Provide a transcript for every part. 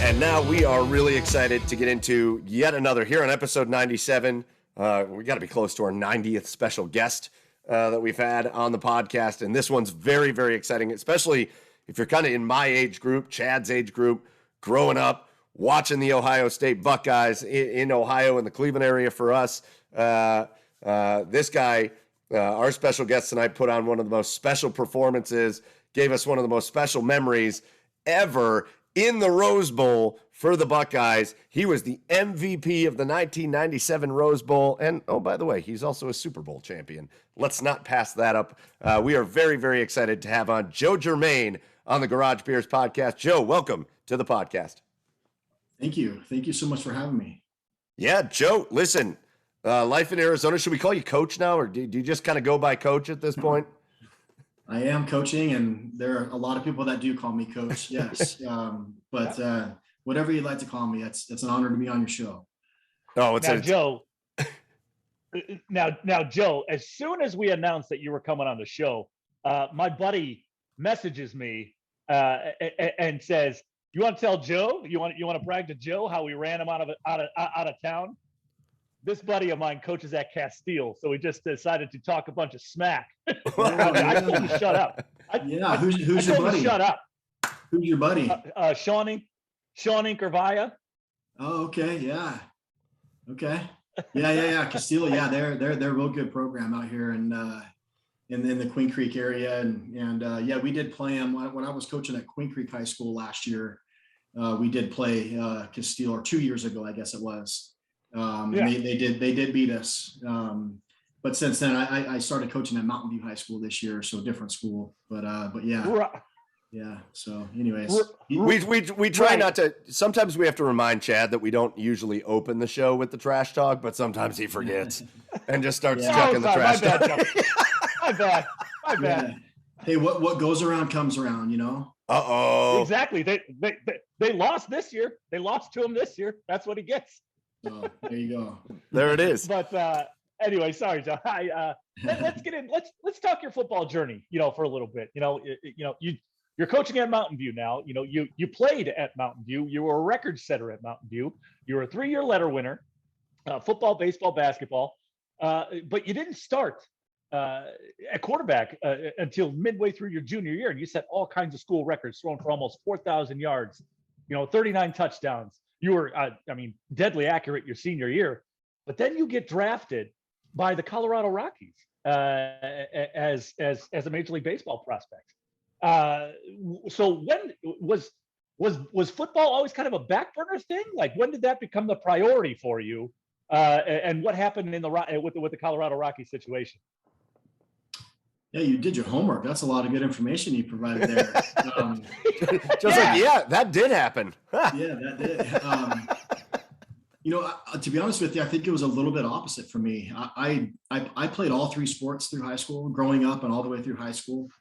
And now we are really excited to get into yet another here on episode 97. We got to be close to our 90th special guest that we've had on the podcast. And this one's very, very exciting, especially if you're kind of in my age group, Chad's age group, growing up, watching the Ohio State Buckeyes in Ohio and the Cleveland area for us. This guy, our special guest tonight, put on one of the most special performances, gave us one of the most special memories ever in the Rose Bowl for the Buckeyes. He was the MVP of the 1997 Rose Bowl. And, oh, by the way, he's also a Super Bowl champion. Let's not pass that up. We are very, very excited to have on Joe Germaine on the Garage Beers podcast. Joe, welcome to the podcast. Thank you. Thank you so much for having me. Yeah, Joe, listen, life in Arizona, should we call you coach now, or do you just kind of go by coach at this point? I am coaching, and there are a lot of people that do call me coach. Yes. But whatever you'd like to call me, it's an honor to be on your show. Oh, Joe. Now, Joe, as soon as we announced that you were coming on the show, my buddy messages me and says, "You want to tell Joe? You want to brag to Joe how we ran him out of town?" This buddy of mine coaches at Castile, so we just decided to talk a bunch of smack. I told him to shut up. Who's your buddy? Shut up. Who's your buddy? Sean Inkervaya. Oh, okay, yeah, okay, yeah. Castile, yeah, they're a real good program out here in the Queen Creek area, and yeah, we did play them when I was coaching at Queen Creek High School last year. We did play Castile, or 2 years ago, I guess it was. They did beat us. But since then I started coaching at Mountain View High School this year. So different school, but yeah. Yeah. So anyways, we try not to, sometimes we have to remind Chad that we don't usually open the show with the trash talk, but sometimes he forgets and just starts chucking the trash talk. My bad. Yeah. Hey, what goes around comes around, you know? Uh-oh. Exactly. They lost this year. They lost to him this year. That's what he gets. Oh, there you go. There it is. But anyway, sorry, John. Let's get in. Let's talk your football journey. For a little bit. You're coaching at Mountain View now. You played at Mountain View. You were a record setter at Mountain View. You were a 3-year letter winner, football, baseball, basketball. But you didn't start at quarterback until midway through your junior year, and you set all kinds of school records, throwing for almost 4,000 yards. 39 touchdowns. You were, deadly accurate your senior year, but then you get drafted by the Colorado Rockies as a Major League Baseball prospect. So when was football always kind of a back burner thing? Like, when did that become the priority for you? And what happened with the Colorado Rockies situation? Yeah, you did your homework. That's a lot of good information you provided there. That did happen. Yeah, that did. To be honest with you, I think it was a little bit opposite for me. I played all 3 sports through high school, growing up and all the way through high school,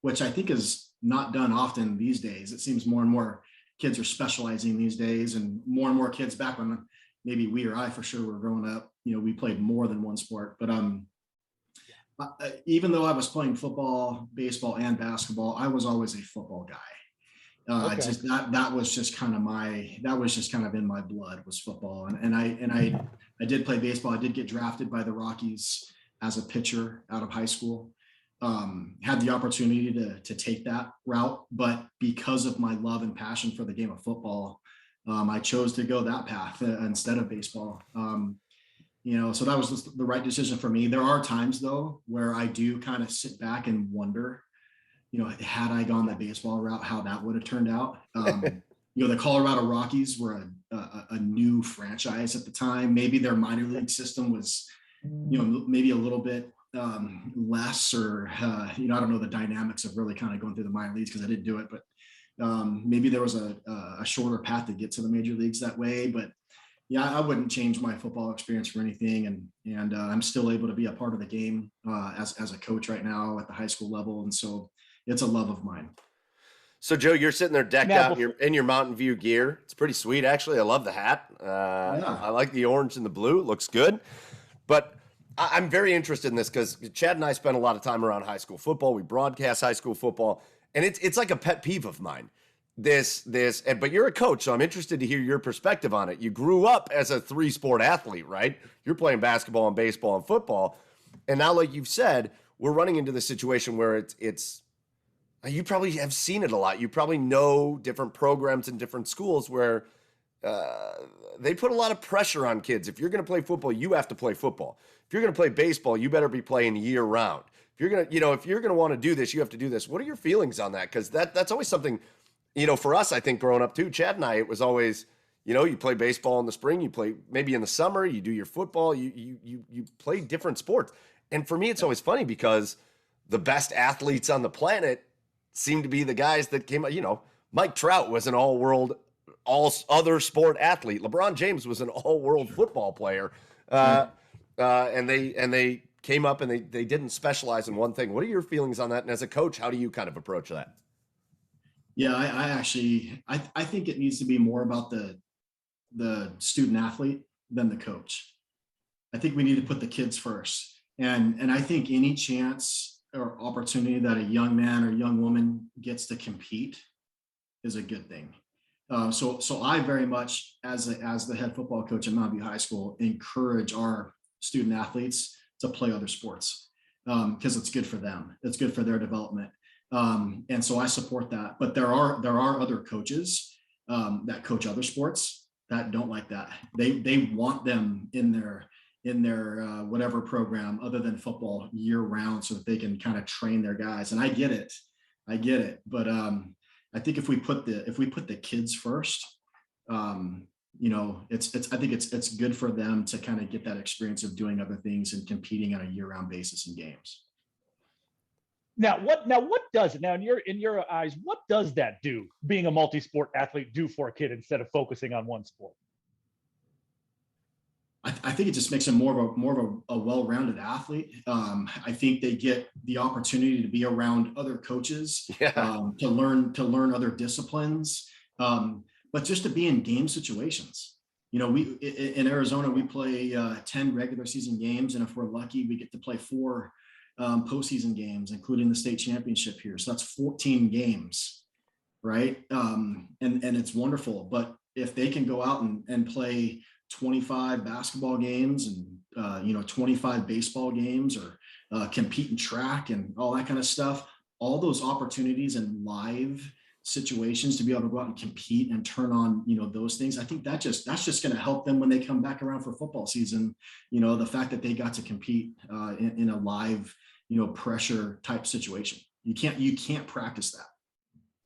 which I think is not done often these days. It seems more and more kids are specializing these days, and more kids, back when maybe we or I for sure were growing up, we played more than one sport. But even though I was playing football, baseball, and basketball, I was always a football guy. Okay. That was just kind of in my blood, was football. And I did play baseball. I did get drafted by the Rockies as a pitcher out of high school. Had the opportunity to take that route, but because of my love and passion for the game of football, I chose to go that path instead of baseball. So that was the right decision for me. There are times though where I do kind of sit back and wonder, had I gone the baseball route, how that would have turned out. The Colorado Rockies were a new franchise at the time. Maybe their minor league system was, maybe a little bit less, or I don't know the dynamics of really kind of going through the minor leagues, because I didn't do it, but maybe there was a shorter path to get to the major leagues that way. But yeah, I wouldn't change my football experience for anything, and I'm still able to be a part of the game as a coach right now at the high school level, and so it's a love of mine. So Joe, you're sitting there decked out in your Mountain View gear. It's pretty sweet, actually. I love the hat. I like the orange and the blue. It looks good. But I'm very interested in this because Chad and I spent a lot of time around high school football. We broadcast high school football, and it's like a pet peeve of mine. but you're a coach, so I'm interested to hear your perspective on it. You grew up as a 3-sport athlete, right? You're playing basketball and baseball and football. And now, like you've said, we're running into the situation where it's you probably have seen it a lot. You probably know different programs in different schools where they put a lot of pressure on kids. If you're going to play football, you have to play football. If you're going to play baseball, you better be playing year round. If you're going to, if you're going to want to do this, you have to do this. What are your feelings on that? Because that's always something, for us, I think growing up too, Chad and I, it was always, you play baseball in the spring, you play maybe in the summer, you do your football, you play different sports. And for me, it's always funny because the best athletes on the planet seem to be the guys that came, Mike Trout was an all-world, all other sport athlete. LeBron James was an all-world football player. And they came up and they didn't specialize in one thing. What are your feelings on that? And as a coach, how do you kind of approach that? Yeah, I think it needs to be more about the student athlete than the coach. I think we need to put the kids first. And I think any chance or opportunity that a young man or young woman gets to compete is a good thing. So I very much, as the head football coach at Mountain View High School, encourage our student athletes to play other sports because it's good for them. It's good for their development. And so I support that. But there are other coaches that coach other sports that don't like that. They want them in their whatever program other than football year round so that they can kind of train their guys. And I get it. But I think if we put the kids first, I think it's good for them to kind of get that experience of doing other things and competing on a year-round basis in games. Now what does it now in your eyes, what does that do, being a multi-sport athlete, do for a kid instead of focusing on one sport? I think it just makes them more of a well-rounded athlete. I think they get the opportunity to be around other coaches, to learn other disciplines, but just to be in game situations. We in Arizona, we play 10 regular season games, and if we're lucky, we get to play 4 postseason games, including the state championship here. So that's 14 games, right? And it's wonderful. But if they can go out and play 25 basketball games and 25 baseball games, or compete in track and all that kind of stuff, all those opportunities and live situations to be able to go out and compete and turn on those things, I think that's just going to help them when they come back around for football season. The fact that they got to compete in a live pressure type situation, you can't practice that.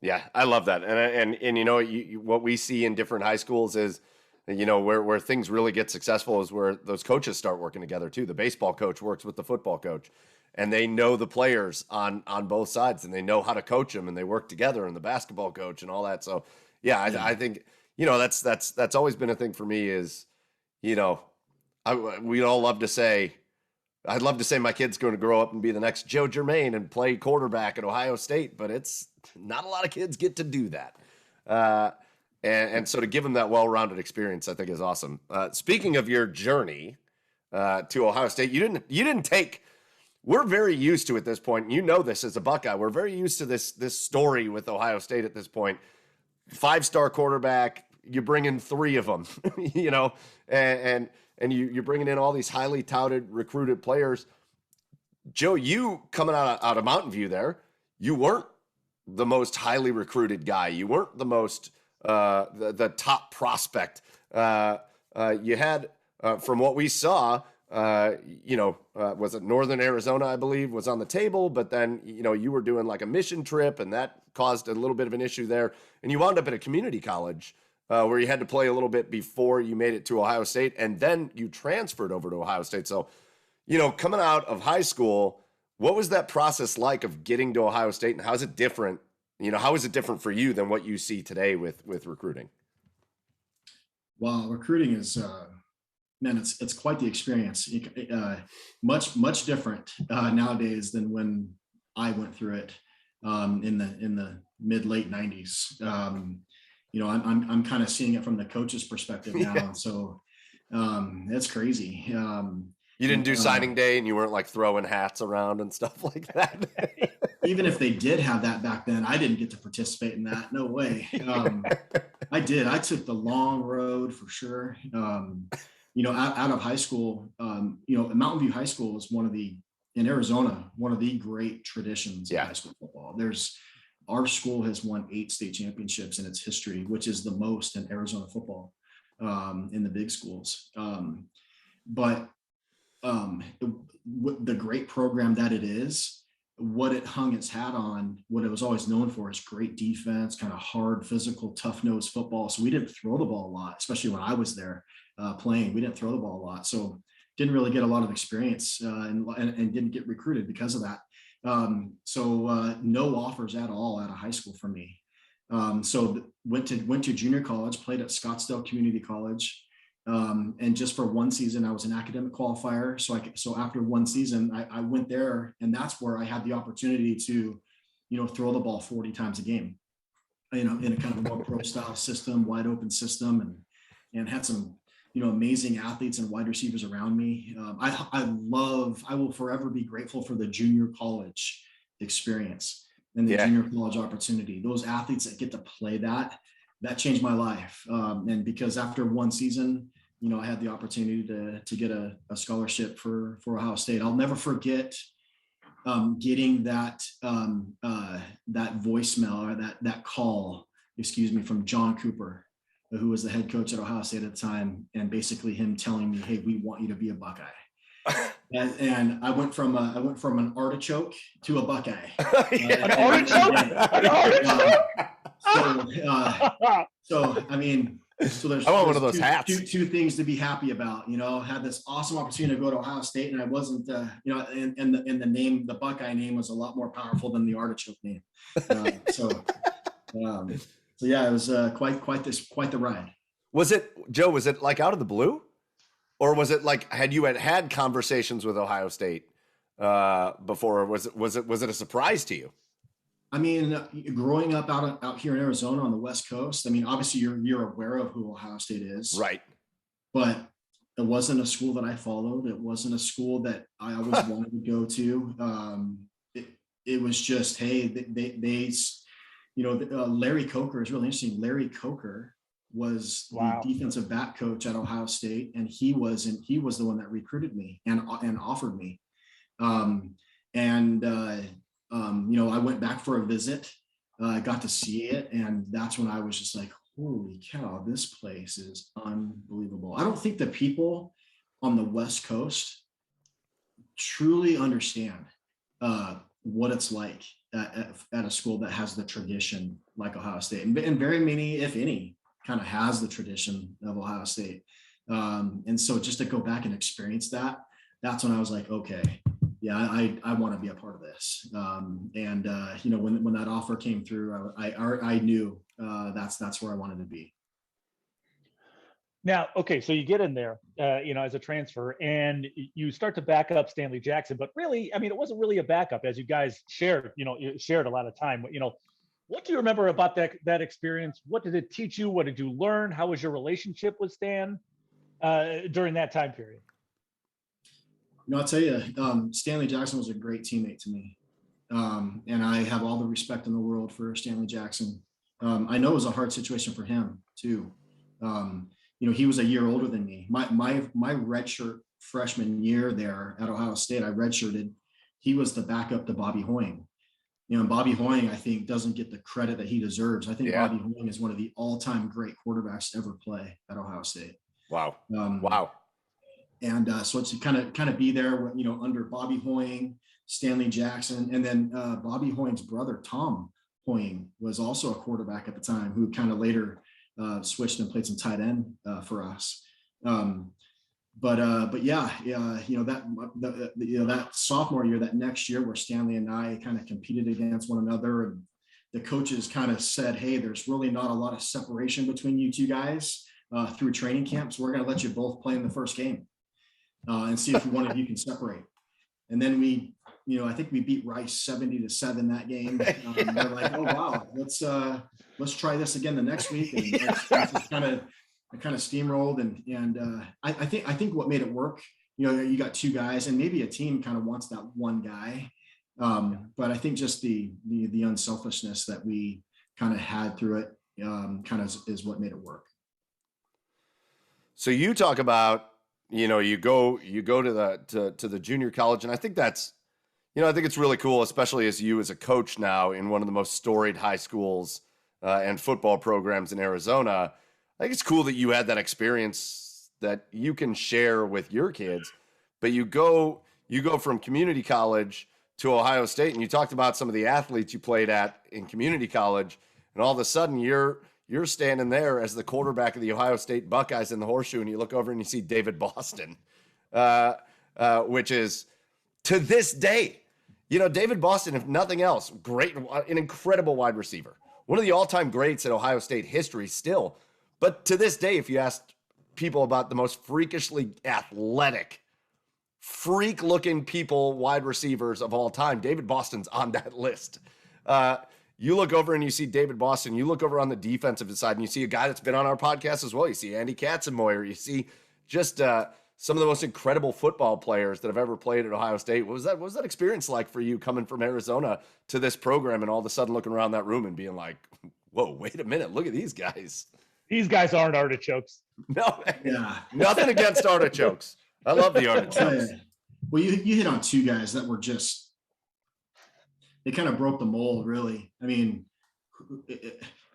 Yeah, I love that. And what we see in different high schools is where things really get successful is where those coaches start working together too. The baseball coach works with the football coach, and they know the players on both sides, and they know how to coach them, and they work together, and the basketball coach and all that. So I think that's always been a thing for me is we'd all love to say, I'd love to say my kid's going to grow up and be the next Joe Germaine and play quarterback at Ohio State, but it's not a lot of kids get to do that. And so to give them that well-rounded experience, I think is awesome. Speaking of your journey to Ohio State, you didn't take. We're very used to at this point. You know this as a Buckeye. We're very used to this story with Ohio State at this point. 5-star quarterback. You bring in 3 of them, and you're bringing in all these highly touted, recruited players. Joe, you coming out of Mountain View there, you weren't the most highly recruited guy. You weren't the most the top prospect. You had, from what we saw, was it Northern Arizona, I believe, was on the table, but then, you were doing like a mission trip, and that caused a little bit of an issue there. And you wound up at a community college where you had to play a little bit before you made it to Ohio State, and then you transferred over to Ohio State. So, coming out of high school, what was that process like of getting to Ohio State, and how's it different? How is it different for you than what you see today with recruiting? Well, recruiting is, man, it's quite the experience. Much different nowadays than when I went through it in the mid-late 90s. I'm kind of seeing it from the coach's perspective now. Yeah. So it's crazy. You didn't do signing day, and you weren't like throwing hats around and stuff like that. even if they did have that back then, I didn't get to participate in that. No way. I did. I took the long road for sure. Out of high school, Mountain View High School is in Arizona, one of the great traditions of high school football. Our school has won 8 state championships in its history, which is the most in Arizona football, in the big schools. But the great program that it is, what it hung its hat on, what it was always known for is great defense, kind of hard, physical, tough-nosed football. So we didn't throw the ball a lot, especially when I was there playing. We didn't throw the ball a lot. So didn't really get a lot of experience and didn't get recruited because of that. So no offers at all out of high school for me. So went to junior college, played at Scottsdale Community College. And just for one season, I was an academic qualifier. So after one season, I went there, and that's where I had the opportunity to, throw the ball 40 times a game, in a kind of a more pro style system, wide open system, and had some, amazing athletes and wide receivers around me. I will forever be grateful for the junior college experience and the junior college opportunity. Those athletes that get to play that changed my life. And because after one season, I had the opportunity to get a scholarship for Ohio State. I'll never forget getting that voicemail or that call, from John Cooper, who was the head coach at Ohio State at the time, and basically him telling me, "Hey, we want you to be a Buckeye." And I went from an artichoke to a Buckeye. An artichoke? So I mean, there's I want one of those hats. Two things to be happy about. Had this awesome opportunity to go to Ohio State, and I wasn't, and the name, the Buckeye name, was a lot more powerful than the artichoke name. So yeah, it was quite the ride. Was it, Joe? Was it like out of the blue, or was it like had you had conversations with Ohio State before? Was it a surprise to you? I mean, growing up out here in Arizona on the West Coast, I mean, obviously you're aware of who Ohio State is, right? But it wasn't a school that I followed. It wasn't a school that I always wanted to go to. It was just, hey, they Larry Coker is really interesting. Larry Coker was the defensive back coach at Ohio State, and he was the one that recruited me and offered me. I went back for a visit. I got to see it, and that's when I was just like, holy cow, this place is unbelievable. I don't think the people on the West Coast truly understand what it's like at a school that has the tradition like Ohio State, and very many, if any, kind of has the tradition of Ohio State. And so just to go back and experience that's when I was like, okay, yeah, I want to be a part of this. When that offer came through, I knew that's where I wanted to be. Now, okay, so you get in there, as a transfer, and you start to back up Stanley Jackson. But really, I mean, it wasn't really a backup, as you guys shared. You shared a lot of time. What do you remember about that experience? What did it teach you? What did you learn? How was your relationship with Stan during that time period? I'll tell you, Stanley Jackson was a great teammate to me. And I have all the respect in the world for Stanley Jackson. I know it was a hard situation for him too. He was a year older than me. My redshirt freshman year there at Ohio State, I redshirted. He was the backup to Bobby Hoying. Bobby Hoying, I think, doesn't get the credit that he deserves. I think Bobby Hoying is one of the all-time great quarterbacks to ever play at Ohio State. Wow. And so it's kind of be there, under Bobby Hoying, Stanley Jackson, and then Bobby Hoying's brother, Tom Hoying, was also a quarterback at the time, who kind of later switched and played some tight end for us. But yeah, that sophomore year, that next year where Stanley and I kind of competed against one another, and the coaches kind of said, hey, there's really not a lot of separation between you two guys through training camp. So we're going to let you both play in the first game and see if one of you can separate. And then I think we beat Rice 70-7 that game. They're like, oh wow, let's try this again the next week. And it's kind of steamrolled. And I think what made it work, you got two guys, and maybe a team kind of wants that one guy. But I think just the unselfishness that we kind of had through it kind of is what made it work. So you talk about, you go to the junior college, and I think that's, I think it's really cool, especially as you as a coach now in one of the most storied high schools and football programs in Arizona. I think it's cool that you had that experience that you can share with your kids, but you go from community college to Ohio State, and you talked about some of the athletes you played at in community college, and all of a sudden you're standing there as the quarterback of the Ohio State Buckeyes in the horseshoe, and you look over and you see David Boston, which is, to this day, David Boston, if nothing else, an incredible wide receiver, one of the all-time greats in Ohio State history still. But to this day, if you asked people about the most freakishly athletic, freak-looking people, wide receivers of all time, David Boston's on that list. You look over and you see David Boston. You look over on the defensive side and you see a guy that's been on our podcast as well. You see Andy Katzenmoyer. You see just some of the most incredible football players that have ever played at Ohio State. What was that experience like for you coming from Arizona to this program and all of a sudden looking around that room and being like, whoa, wait a minute, look at these guys. These guys aren't artichokes. No, nothing against artichokes. I love the artichokes. Well, you hit on two guys that were just, they kind of broke the mold, really. I mean,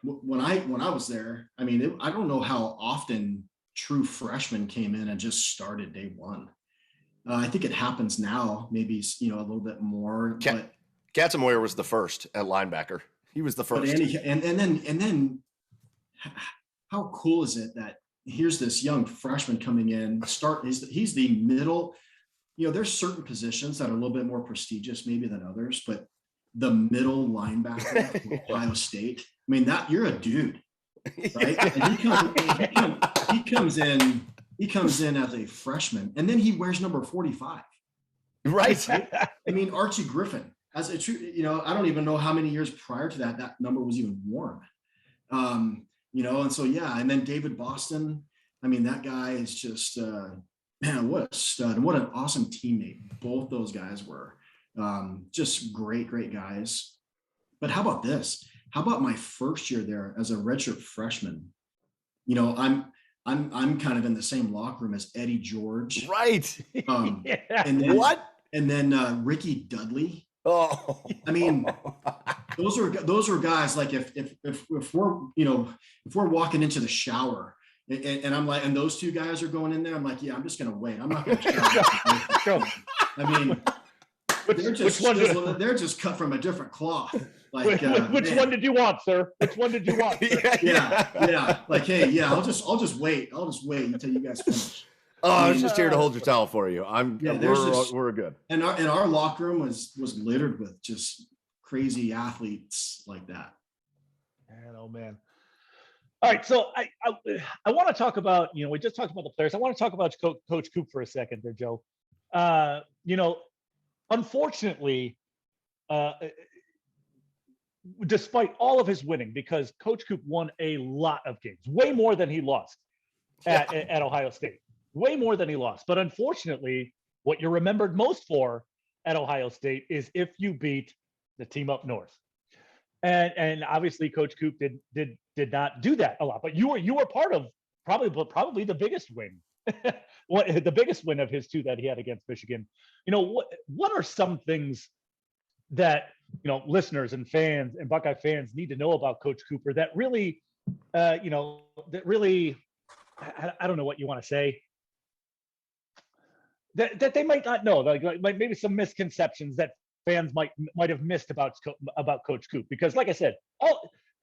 when I was there, I mean, I don't know how often true freshmen came in and just started day one. I think it happens now, maybe, a little bit more. But Katzenmoyer was the first at linebacker. He was the first. And then how cool is it that here's this young freshman coming in, he's the middle, there's certain positions that are a little bit more prestigious maybe than others, but the middle linebacker from Ohio State, I mean, that you're a dude, right? And he comes in as a freshman, and then he wears number 45. Right. I mean, Archie Griffin, as a true, I don't even know how many years prior to that number was even worn. And so, and then David Boston, I mean, that guy is just, man, what a stud and what an awesome teammate. Both those guys were just great guys. But how about this? How about my first year there as a redshirt freshman? I'm kind of in the same locker room as Eddie George. Right. And then, what? And then Ricky Dudley. Oh, I mean, those are guys like if we're walking into the shower and I'm like, and those two guys are going in there, I'm like, yeah, I'm just gonna wait. I'm not gonna shower. I mean, they're just cut from a different cloth. Like, which one did you want, sir? Which one did you want? Yeah. Like, hey, yeah, I'll just wait. I'll just wait until you guys finish. Oh, I was just here to hold your towel for you. We're good. And our locker room was littered with just crazy athletes like that. Man, oh man. All right, so I want to talk about, we just talked about the players. I want to talk about Coach Coop for a second there, Joe. Unfortunately, despite all of his winning, because Coach Coop won a lot of games, way more than he lost at Ohio State, way more than he lost. But unfortunately, what you're remembered most for at Ohio State is if you beat the team up north. And obviously Coach Coop did not do that a lot, but you were part of probably the biggest win. The biggest win of his two that he had against Michigan. What are some things that listeners and fans and Buckeye fans need to know about Coach Cooper that really I don't know what you want to say, that they might not know, like maybe some misconceptions that fans might have missed about Coach Coop, because like I said,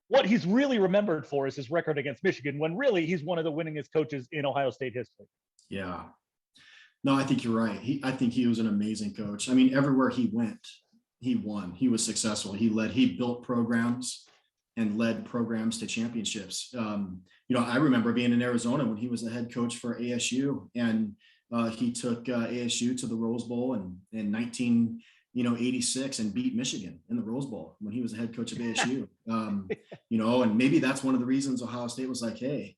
what he's really remembered for is his record against Michigan, when really he's one of the winningest coaches in Ohio State history. Yeah, no, I think you're right. I think he was an amazing coach. I mean, everywhere he went, he won. He was successful. He built programs and led programs to championships. I remember being in Arizona when he was the head coach for ASU, and he took ASU to the Rose Bowl in 1986 and beat Michigan in the Rose Bowl when he was the head coach of ASU. And maybe that's one of the reasons Ohio State was like, hey,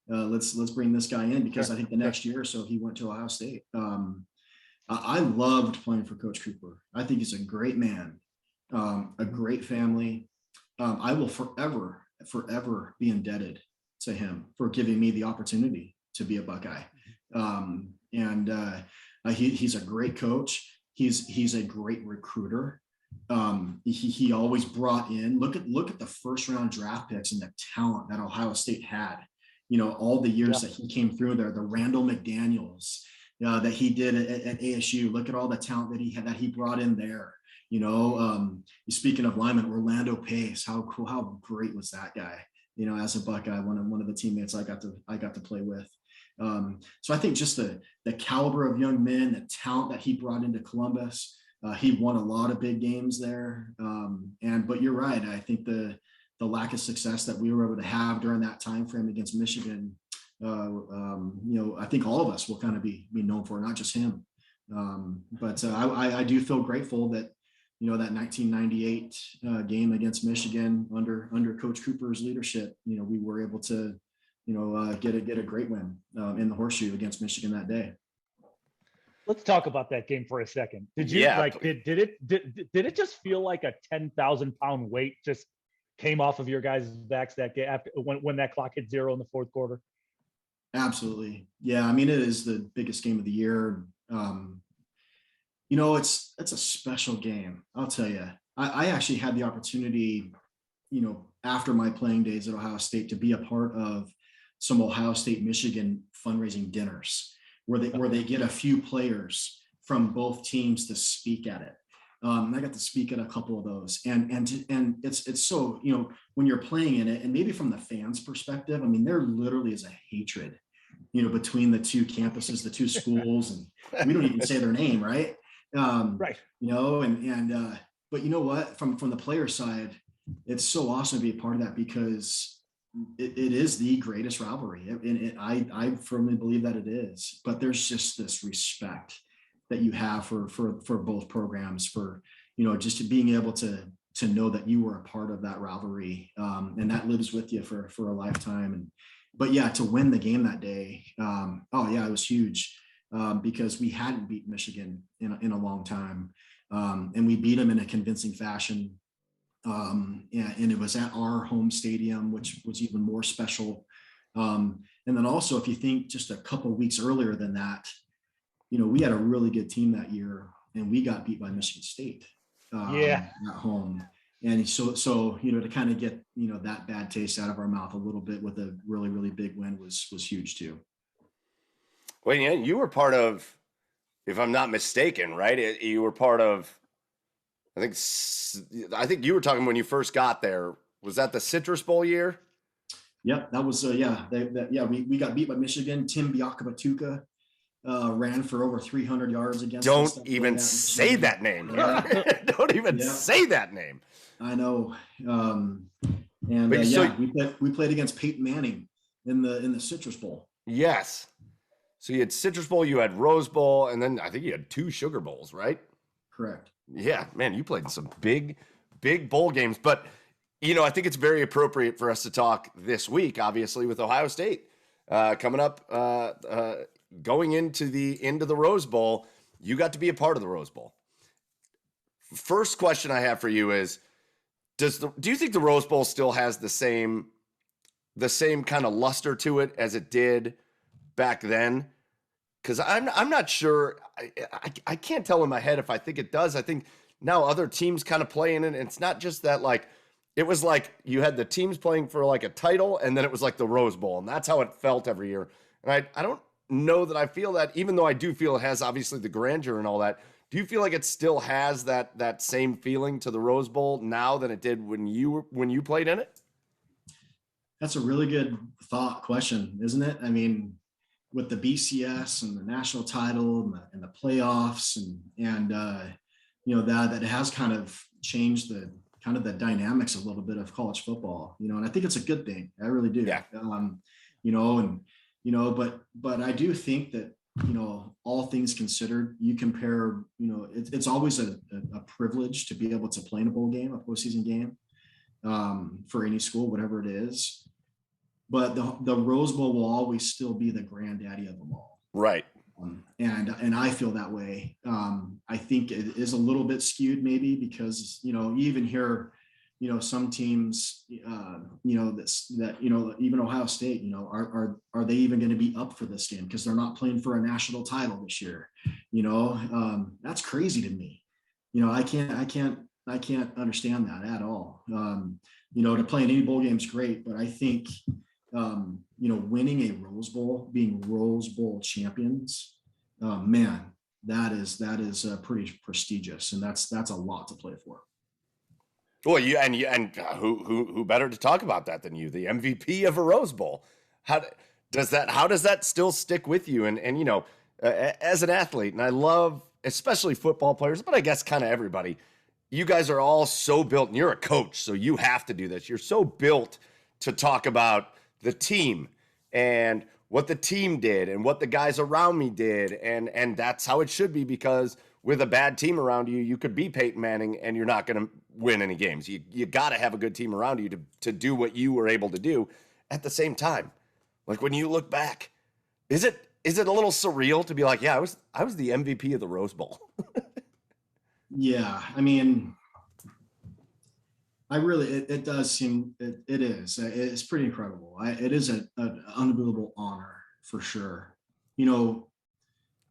let's bring this guy in, because I think the next year or so he went to Ohio State. I loved playing for Coach Cooper. I think he's a great man, a great family. I will forever be indebted to him for giving me the opportunity to be a Buckeye. He's a great coach. He's a great recruiter. He always brought in, look at the first round draft picks and the talent that Ohio State had, all the years that he came through there, the Randall McDaniels that he did at ASU. Look at all the talent that he brought in there. Speaking of linemen, Orlando Pace, how great was that guy? As a Buckeye, one of the teammates I got to play with. So I think just the caliber of young men, the talent that he brought into Columbus. He won a lot of big games there. But you're right. I think the lack of success that we were able to have during that time frame against Michigan, I think all of us will kind of be known for, not just him. I do feel grateful that, that 1998 game against Michigan under Coach Cooper's leadership, we were able to, get a great win in the horseshoe against Michigan that day. Let's talk about that game for a second. Did you did it just feel like a 10,000 pound weight just came off of your guys' backs that day after when that clock hit 0 in the fourth quarter? Absolutely. Yeah. I mean, it is the biggest game of the year. It's a special game. I'll tell you, I actually had the opportunity, after my playing days at Ohio State, to be a part of some Ohio State, Michigan fundraising dinners where they get a few players from both teams to speak at it. I got to speak at a couple of those, and it's so, when you're playing in it, and maybe from the fans' perspective, I mean, there literally is a hatred, between the two campuses, the two schools, and we don't even say their name, right? Right. But you know what? From the player side, it's so awesome to be a part of that, because it is the greatest rivalry, and I firmly believe that it is. But there's just this respect that you have for both programs, for just being able to know that you were a part of that rivalry, and that lives with you for a lifetime. But to win the game that day, it was huge, because we hadn't beat Michigan in a long time, and we beat them in a convincing fashion. And it was at our home stadium, which was even more special. And then also, if you think just a couple of weeks earlier than that, we had a really good team that year, and we got beat by Michigan State at home. And so to kind of get that bad taste out of our mouth a little bit with a really, really big win was huge too. Well, yeah, you were part of, if I'm not mistaken, right? You were part of, I think you were talking when you first got there. Was that the Citrus Bowl year? Yep, that was we got beat by Michigan. Tim Biakabatuka ran for over 300 yards against us. Don't even say that name. Don't even say that name. I know. We played against Peyton Manning in the Citrus Bowl. Yes. So you had Citrus Bowl, you had Rose Bowl, and then I think you had 2 Sugar Bowls, right? Correct. Yeah, man, you played in some big bowl games. But, I think it's very appropriate for us to talk this week, obviously, with Ohio State coming up, going into the Rose Bowl. You got to be a part of the Rose Bowl. First question I have for you is, do you think the Rose Bowl still has the same kind of luster to it as it did back then? Because I'm not sure. I can't tell in my head if I think it does. I think now other teams kind of play in it, and it's not just that, like, it was like you had the teams playing for like a title, and then it was like the Rose Bowl, and that's how it felt every year. And I don't know that I feel that, even though I do feel it has obviously the grandeur and all that. Do you feel like it still has that same feeling to the Rose Bowl now than it did when you played in it? That's a really good question, isn't it? I mean, with the BCS and the national title and the playoffs and that it has kind of changed the dynamics a little bit of college football, and I think it's a good thing. I really do. Yeah. But I do think that, all things considered, you compare, it's always a privilege to be able to play in a bowl game, a postseason game, for any school, whatever it is. But the Rose Bowl will always still be the granddaddy of them all. Right. And I feel that way. I think it is a little bit skewed maybe because, you even hear, some teams, even Ohio State, are they even going to be up for this game? Because they're not playing for a national title this year. That's crazy to me. I can't understand that at all. To play in any bowl game is great, but I think, winning a Rose Bowl, being Rose Bowl champions, man, that is pretty prestigious, and that's a lot to play for. Well, who better to talk about that than you, the MVP of a Rose Bowl? How does that still stick with you? And as an athlete, and I love especially football players, but I guess kind of everybody. You guys are all so built, and you're a coach, so you have to do this. You're so built to talk about the team and what the team did and what the guys around me did. And that's how it should be, because with a bad team around you, you could be Peyton Manning and you're not going to win any games. You got to have a good team around you to do what you were able to do. At the same time, like when you look back, is it a little surreal to be like, yeah, I was the MVP of the Rose Bowl? Yeah. I mean, it does seem, it is, it's pretty incredible. It is an unbelievable honor for sure. A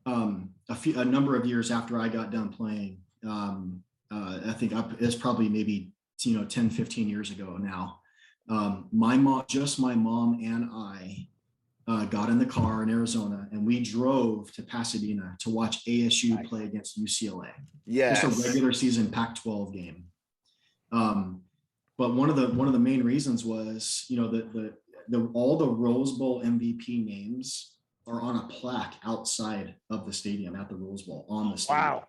number of years after I got done playing, I think it's probably maybe, 10, 15 years ago now. My mom and I got in the car in Arizona and we drove to Pasadena to watch ASU play against UCLA. Yes. Just a regular season Pac-12 game. But one of the main reasons was, all the Rose Bowl MVP names are on a plaque outside of the stadium at the Rose Bowl on the stadium. Wow.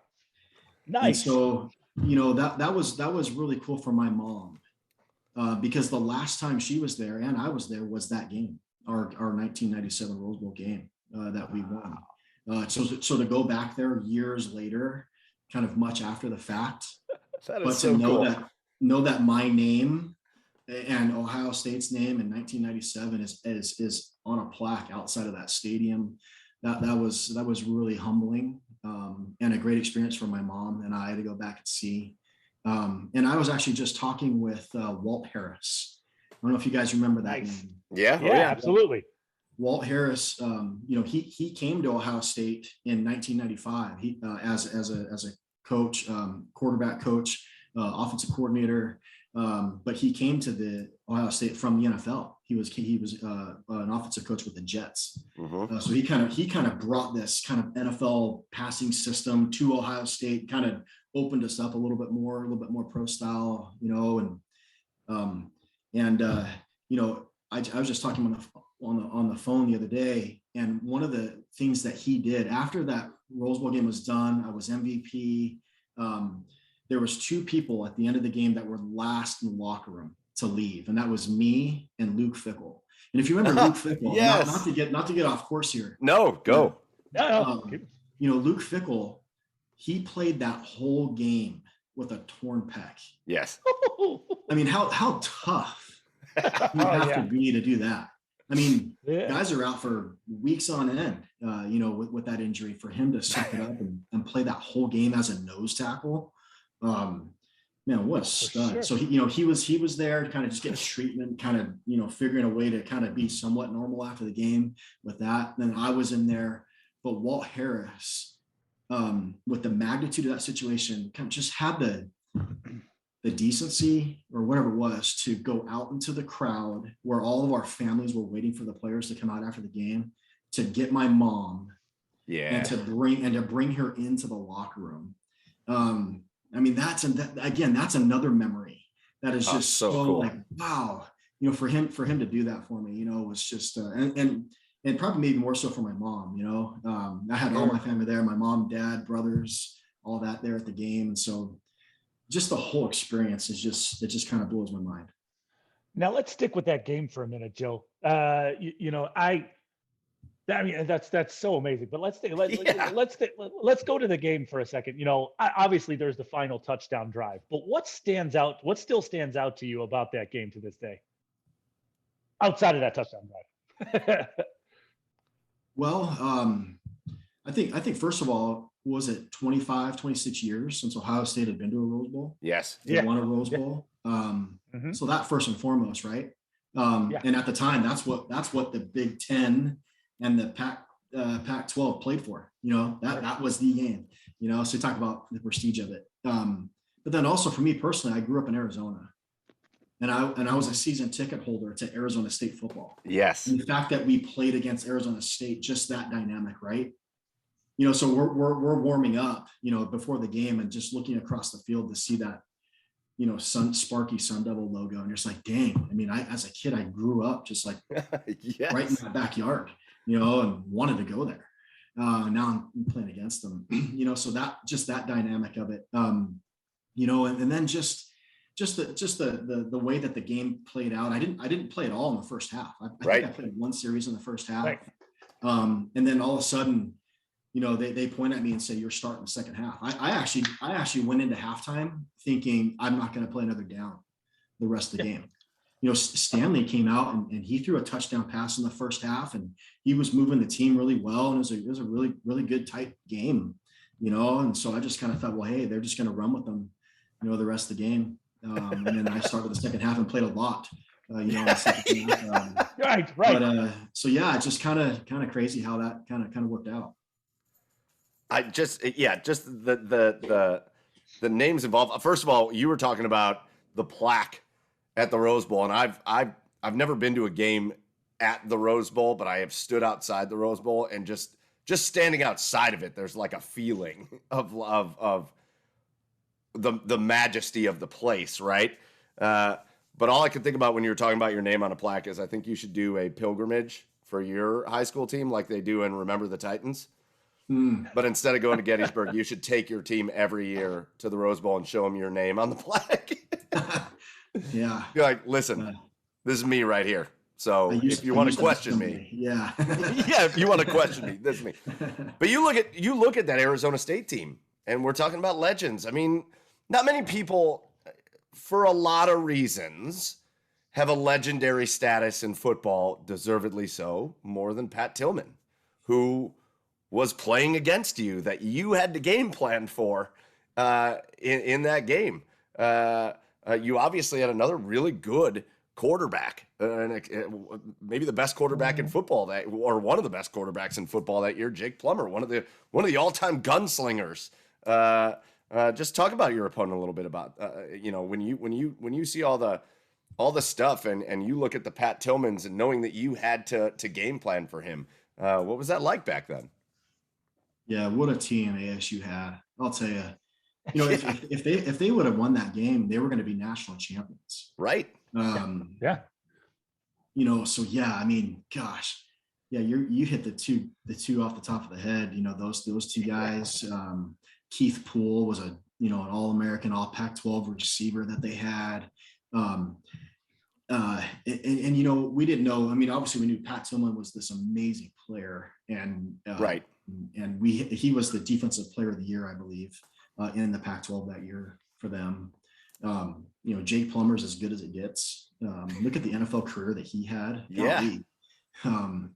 Nice. And so, that was really cool for my mom, because the last time she was there and I was there was that game, our 1997 Rose Bowl game that we won. So to go back there years later, kind of much after the fact, but so cool. Know that my name and Ohio State's name in 1997 is on a plaque outside of that stadium. That was really humbling, and a great experience for my mom and I to go back and see. And I was actually just talking with Walt Harris. I don't know if you guys remember that name. Yeah, absolutely. Walt Harris, he came to Ohio State in 1995. He as a coach, quarterback coach, offensive coordinator, but he came to the Ohio State from the NFL. He was an offensive coach with the Jets. Mm-hmm. So he kind of brought this kind of NFL passing system to Ohio State, kind of opened us up a little bit more pro style, I was just talking on the phone the other day, and one of the things that he did after that Rose Bowl game was done, I was MVP. There was two people at the end of the game that were last in the locker room to leave, and that was me and Luke Fickell. And if you remember Luke Fickell, yes. not to get off course here. No, go. Luke Fickell, he played that whole game with a torn pec. Yes. I mean, how tough you have to be to do that. I mean, guys are out for weeks on end, with that injury. For him to suck it up and play that whole game as a nose tackle, man, what a stud. Sure. So he was there to kind of just get treatment, kind of, figuring a way to kind of be somewhat normal after the game with that. Then I was in there, but Walt Harris, with the magnitude of that situation, kind of just had the decency or whatever it was to go out into the crowd where all of our families were waiting for the players to come out after the game, to get my mom, and to bring her into the locker room. I mean, that's another memory that is just so cool. Like, wow, for him to do that for me, was just, and probably maybe more so for my mom, I had all my family there, my mom, dad, brothers, all that there at the game. And so just the whole experience it just kind of blows my mind. Now let's stick with that game for a minute, Joe. I mean, that's so amazing. But let's go to the game for a second. Obviously there's the final touchdown drive, but what still stands out to you about that game to this day, outside of that touchdown drive? Well, I think first of all, was it 25, 26 years since Ohio State had been to a Rose Bowl? Yes. They won a Rose Bowl. So that first and foremost, right? And at the time, that's what the Big Ten and the Pac-12 played for. That was the game. So you talk about the prestige of it. But then also for me personally, I grew up in Arizona, and I was a season ticket holder to Arizona State football. Yes. And the fact that we played against Arizona State, just that dynamic, right? So we're warming up, before the game, and just looking across the field to see that, Sparky Sun Devil logo, and you're just like, dang. I mean, as a kid, I grew up just like yes. right in my backyard, and wanted to go there. Now I'm playing against them, so that dynamic of it, and then just the way that the game played out. I didn't play at all in the first half. I think I played one series in the first half, and then all of a sudden, they point at me and say, you're starting the second half. I actually went into halftime thinking I'm not going to play another down the rest of the game. Stanley came out and he threw a touchdown pass in the first half, and he was moving the team really well. And it was a really, really good tight game, and so I just kind of thought, well, hey, they're just going to run with them, the rest of the game. And then I started the second half and played a lot, in the second half. Right. But so yeah, it's just kind of crazy how that kind of worked out. Just the names involved. First of all, you were talking about the plaque at the Rose Bowl, and I've never been to a game at the Rose Bowl, but I have stood outside the Rose Bowl, and just standing outside of it, there's like a feeling of the majesty of the place, right? But all I could think about when you were talking about your name on a plaque is I think you should do a pilgrimage for your high school team like they do in Remember the Titans. But instead of going to Gettysburg, you should take your team every year to the Rose Bowl and show them your name on the plaque. Yeah. You're like, listen, this is me right here. So if you want to question me, yeah, if you want to question me, this is me. But you look at that Arizona State team, and we're talking about legends. I mean, not many people, for a lot of reasons, have a legendary status in football, deservedly so, more than Pat Tillman, who was playing against you, that you had the game planned for in that game. You obviously had another really good quarterback, maybe the best quarterback in football or one of the best quarterbacks in football that year, Jake Plummer, one of the all-time gunslingers. Just talk about your opponent a little bit about when you see all the stuff and you look at the Pat Tillmans and knowing that you had to game plan for him. What was that like back then? Yeah, what a team ASU had. I'll tell you. If they would have won that game, they were going to be national champions. Right. Yeah. So yeah, I mean, gosh, yeah, you hit the two off the top of the head. Those two guys. Keith Poole was an All-American, all Pac-12 receiver that they had. We didn't know. I mean, obviously we knew Pat Tillman was this amazing player, and right. And he was the defensive player of the year, I believe, in the Pac-12 that year for them. Jake Plummer's as good as it gets. Look at the NFL career that he had. Yeah. And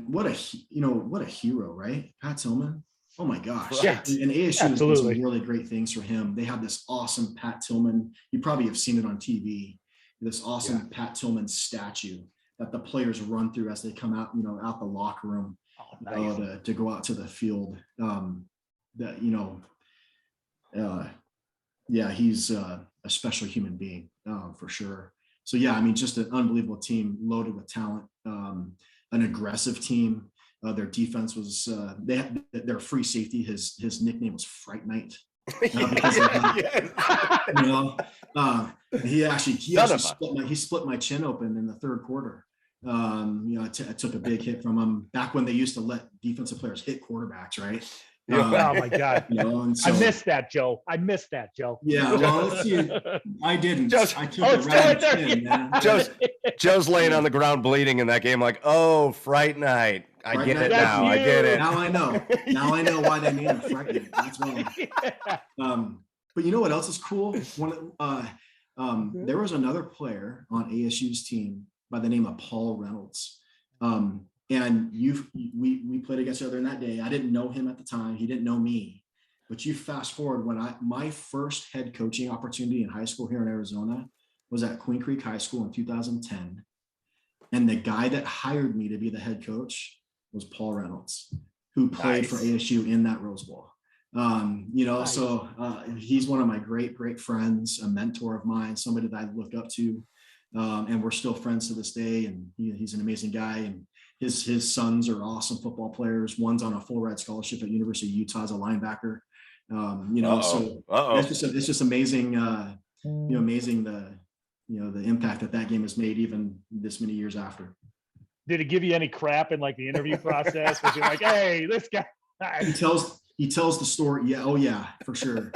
what a hero, right? Pat Tillman. Oh my gosh. Yeah. And ASU has done some really great things for him. They have this awesome Pat Tillman. You probably have seen it on TV. This awesome Pat Tillman statue that the players run through as they come out, out the locker room, to go out to the field. He's a special human being, for sure. So yeah, I mean, just an unbelievable team loaded with talent, an aggressive team. Their defense was their free safety. His nickname was Fright Night. He split my chin open in the third quarter. I took a big hit from him back when they used to let defensive players hit quarterbacks, right? Oh my God! So, I missed that, Joe. Yeah, well, let's see. I didn't. I took it right in, man. Joe's laying on the ground bleeding in that game, like, oh, Fright Night. I get it now. I get it. Now I know. Now I know why they named it Fright Night. That's why. But you know what else is cool? There was another player on ASU's team by the name of Paul Reynolds. And we played against each other in that day. I didn't know him at the time. He didn't know me. But you fast forward when my first head coaching opportunity in high school here in Arizona was at Queen Creek High School in 2010. And the guy that hired me to be the head coach was Paul Reynolds, who played for ASU in that Rose Bowl. Nice. So he's one of my great friends, a mentor of mine, somebody that I look up to. And we're still friends to this day. And he's an amazing guy. And his sons are awesome football players. One's on a full ride scholarship at University of Utah as a linebacker. It's just amazing. Amazing the impact that game has made even this many years after. Did it give you any crap in like the interview process? Was he like, hey, this guy? He tells the story. Yeah. Oh yeah, for sure.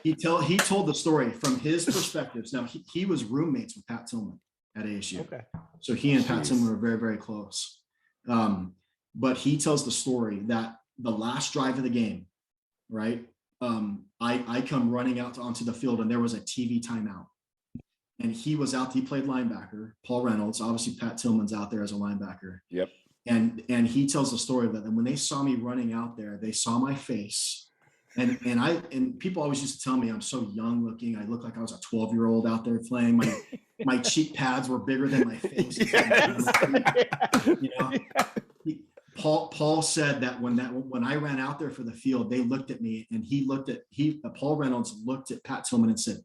He told the story from his perspectives. Now he was roommates with Pat Tillman at ASU. Okay. So he and Pat Tillman were very, very close. But he tells the story that the last drive of the game, right? I come running out onto the field and there was a TV timeout. And he was out, he played linebacker, Paul Reynolds, obviously Pat Tillman's out there as a linebacker. Yep. And he tells the story that when they saw me running out there, they saw my face. And people always used to tell me I'm so young looking. I look like I was a 12-year-old out there playing. My cheek pads were bigger than my face. Paul said that when I ran out there for the field, they looked at me and Paul Reynolds looked at Pat Tillman and said,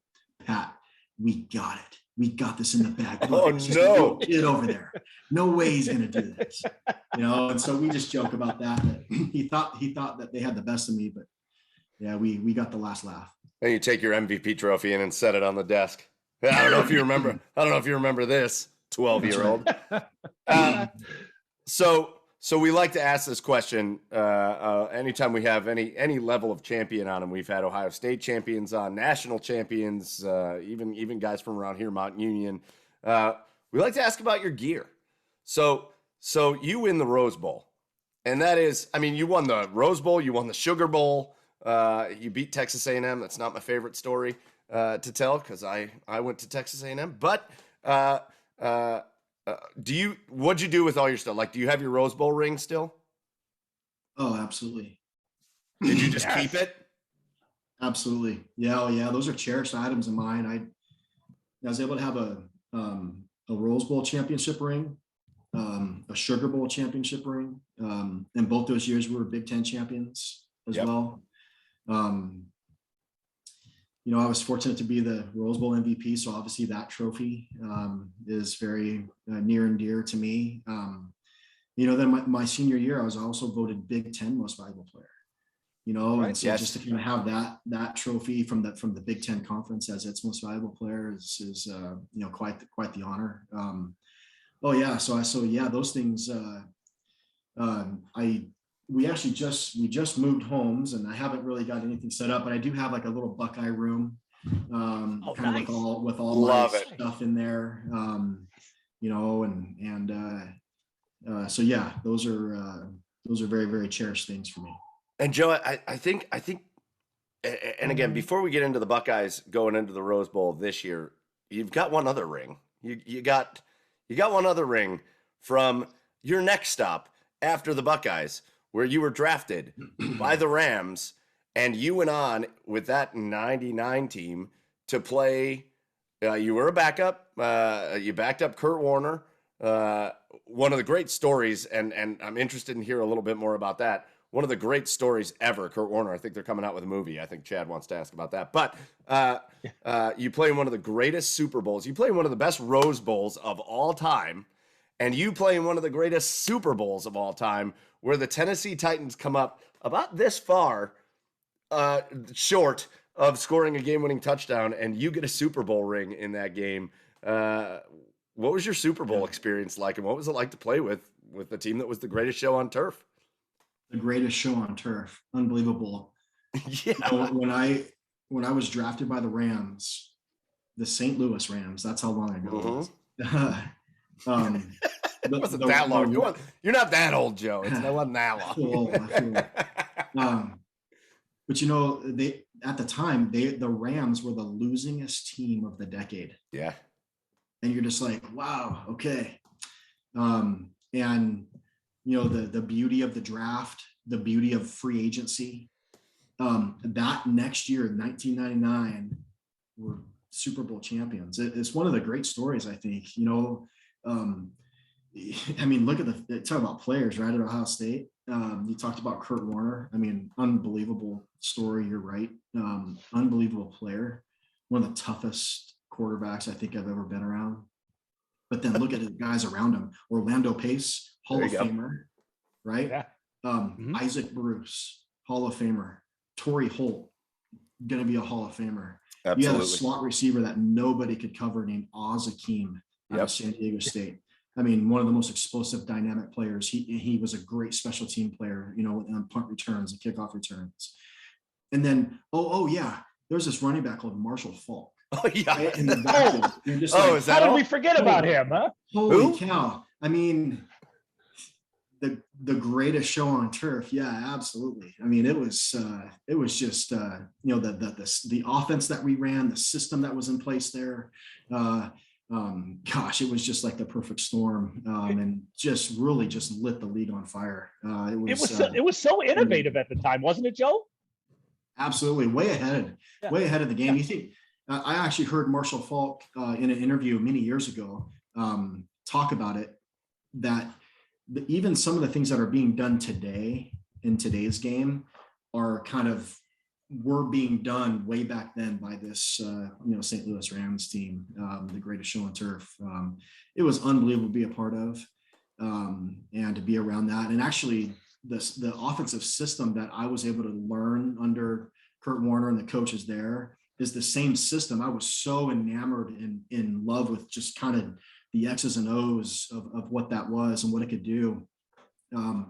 Pat, we got it. We got this in the bag. Look, no kid over there. No way he's going to do this. And so we just joke about that he thought that they had the best of me, but yeah, we got the last laugh. And you take your MVP trophy in and set it on the desk. I don't know if you remember this 12-year-old. Right. So we like to ask this question anytime we have any level of champion on them. We've had Ohio State champions on, national champions, even guys from around here, Mount Union. We like to ask about your gear. So you win the Rose Bowl, and that is, you won the Rose Bowl, you won the Sugar Bowl, you beat Texas A&M. That's not my favorite story to tell because I went to Texas A&M, but what'd you do with all your stuff? Like, do you have your Rose Bowl ring still? Oh, absolutely. Did you just keep it? Absolutely. Yeah. Oh, yeah. Those are cherished items of mine. I was able to have a Rose Bowl championship ring, a Sugar Bowl championship ring. And both those years we were Big Ten champions as well. I was fortunate to be the Rose Bowl MVP. So obviously that trophy is very near and dear to me. Then my senior year, I was also voted Big Ten most valuable player, right. And so just to kind of have that trophy from the Big Ten conference as its most valuable player is quite the honor. Those things, we just moved homes and I haven't really got anything set up, but I do have like a little Buckeye room, nice. with all my stuff in there, those are very, very cherished things for me. And Joe, I think, and again, before we get into the Buckeyes going into the Rose Bowl this year, you've got one other ring. You got one other ring from your next stop after the Buckeyes, where you were drafted by the Rams, and you went on with that 99 team to play. You were a backup. You backed up Kurt Warner. One of the great stories, and I'm interested in hearing a little bit more about that. One of the great stories ever, Kurt Warner. I think they're coming out with a movie. I think Chad wants to ask about that. But you play in one of the greatest Super Bowls. You play in one of the best Rose Bowls of all time. And you play in one of the greatest Super Bowls of all time, where the Tennessee Titans come up about this far short of scoring a game-winning touchdown, and you get a Super Bowl ring in that game. What was your Super Bowl experience like, and what was it like to play with the team that was the greatest show on turf? The greatest show on turf. Unbelievable. Yeah. When I was drafted by the Rams, the St. Louis Rams, that's how long ago it was. It wasn't that long. You're not that old, Joe. It wasn't that long. But at the time, the Rams were the losingest team of the decade. Yeah. And you're just like, wow, okay. And the beauty of the draft, the beauty of free agency. That next year, 1999, we're Super Bowl champions. It's one of the great stories, I think. I mean, look at talk about players, right, at Ohio State. You talked about Kurt Warner. I mean, unbelievable story. You're right. Unbelievable player. One of the toughest quarterbacks I think I've ever been around. But then look at the guys around him. Orlando Pace, Hall of Famer, right? Yeah. Isaac Bruce, Hall of Famer. Torrey Holt, going to be a Hall of Famer. Absolutely. You had a slot receiver that nobody could cover named Oz Akeem out of San Diego State. I mean, one of the most explosive, dynamic players. He was a great special team player, on punt returns and kickoff returns. And then, there's this running back called Marshall Faulk. Oh, yeah. Right in the backfield. You're just how did we forget about him, huh? Holy cow. I mean, the greatest show on turf. Yeah, absolutely. I mean, it was just, the offense that we ran, the system that was in place there. It was just like the perfect storm, and just really just lit the league on fire. It was so innovative at the time, wasn't it, Joe? Absolutely, way ahead of the game. You think? I actually heard Marshall Faulk in an interview many years ago talk about it, that even some of the things that are being done today in today's game were being done way back then by this, St. Louis Rams team, the greatest show on turf. It was unbelievable to be a part of, and to be around that. And actually, the offensive system that I was able to learn under Kurt Warner and the coaches there is the same system. I was so enamored and in love with just kind of the X's and O's of what that was and what it could do.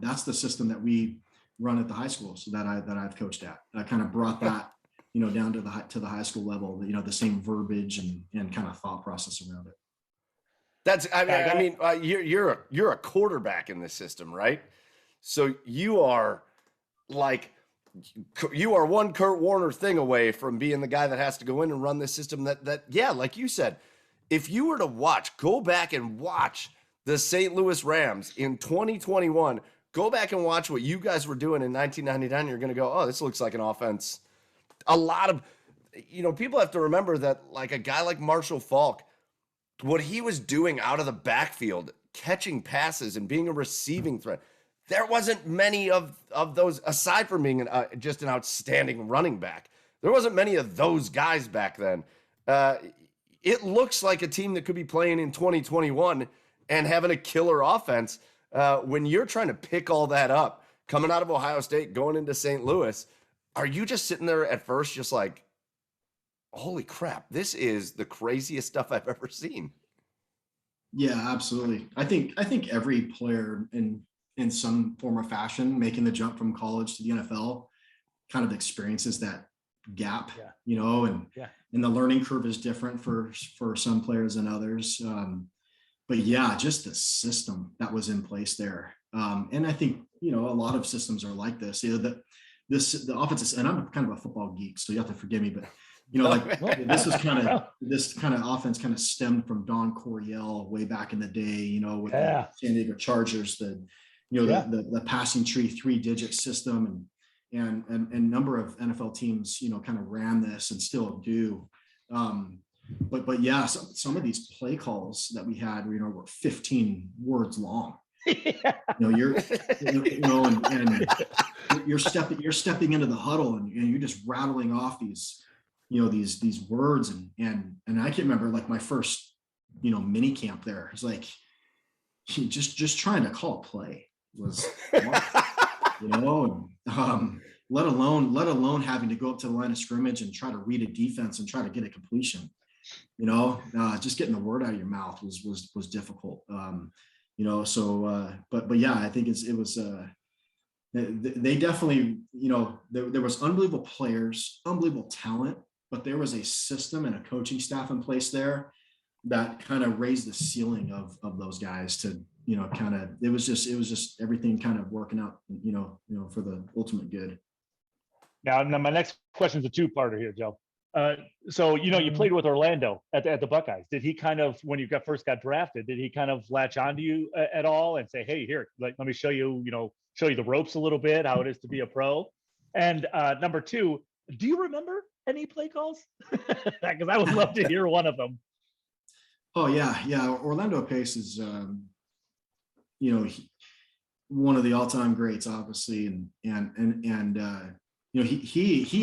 That's the system that we run at the high school, so that I've coached at. I kind of brought that, down to the high school level, the same verbiage and kind of thought process around it. You're a quarterback in this system, right? So you are one Kurt Warner thing away from being the guy that has to go in and run this system that like you said, if you were to go back and watch the St. Louis Rams in 2021, go back and watch what you guys were doing in 1999. You're going to go, oh, this looks like an offense. A lot of, people have to remember that like a guy like Marshall Faulk, what he was doing out of the backfield, catching passes and being a receiving threat, there wasn't many of those, aside from being just an outstanding running back. There wasn't many of those guys back then. It looks like a team that could be playing in 2021 and having a killer offense. When you're trying to pick all that up, coming out of Ohio State, going into St. Louis, are you just sitting there at first just like, holy crap, this is the craziest stuff I've ever seen? Yeah, absolutely. I think every player in some form or fashion making the jump from college to the NFL kind of experiences that gap, and the learning curve is different for some players than others. But yeah, just the system that was in place there. And I think, a lot of systems are like this, the offenses, and I'm kind of a football geek, so you have to forgive me, but this kind of offense kind of stemmed from Don Coryell way back in the day, with the San Diego Chargers, the passing tree 3-digit system, and a number of NFL teams, kind of ran this and still do. But yeah, some of these play calls that we had, were 15 words long. You're stepping into the huddle and you're just rattling off these words and I can remember like my first mini camp there. It's like just trying to call a play was let alone having to go up to the line of scrimmage and try to read a defense and try to get a completion. Just getting the word out of your mouth was difficult. But yeah, I think it was they definitely, there was unbelievable players, unbelievable talent, but there was a system and a coaching staff in place there that kind of raised the ceiling of those guys to, it was just everything kind of working out, for the ultimate good. Now my next question is a two-parter here, Joe. So, you played with Orlando at the Buckeyes. Did he kind of, when you first got drafted, did he kind of latch onto you at all and say, "Hey, here, let me show you, show you the ropes a little bit, how it is to be a pro"? And number two, do you remember any play calls? Because I would love to hear one of them. Oh yeah. Orlando Pace is, one of the all-time greats, obviously, and he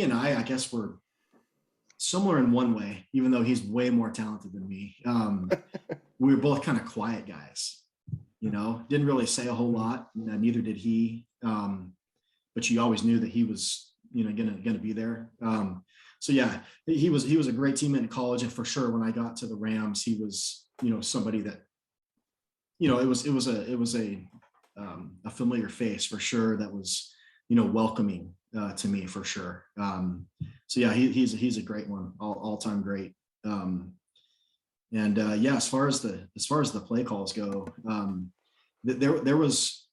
and I guess were similar in one way, even though he's way more talented than me. We were both kind of quiet guys, didn't really say a whole lot. Neither did he. But you always knew that he was, gonna be there. So yeah, he was a great teammate in college, and for sure when I got to the Rams, he was, somebody that, it was a familiar face for sure that was, welcoming to me for sure. So yeah, he's a great one, all-time great. Yeah, as far as the play calls go, there was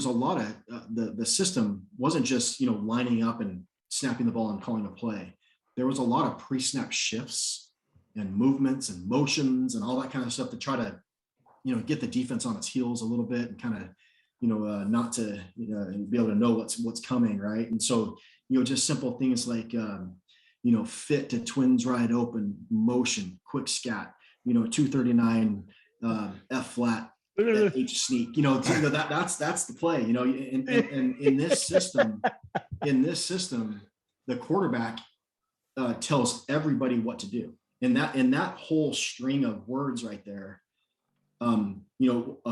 a lot of the system wasn't just lining up and snapping the ball and calling a play. There was a lot of pre-snap shifts and movements and motions and all that kind of stuff to try to get the defense on its heels a little bit and kind of not to be able to know what's coming, right? And so just simple things like fit to twins wide open, motion, quick scat, 239 F flat, H sneak, that's the play, and in this system, the quarterback tells everybody what to do. And that whole string of words right there, a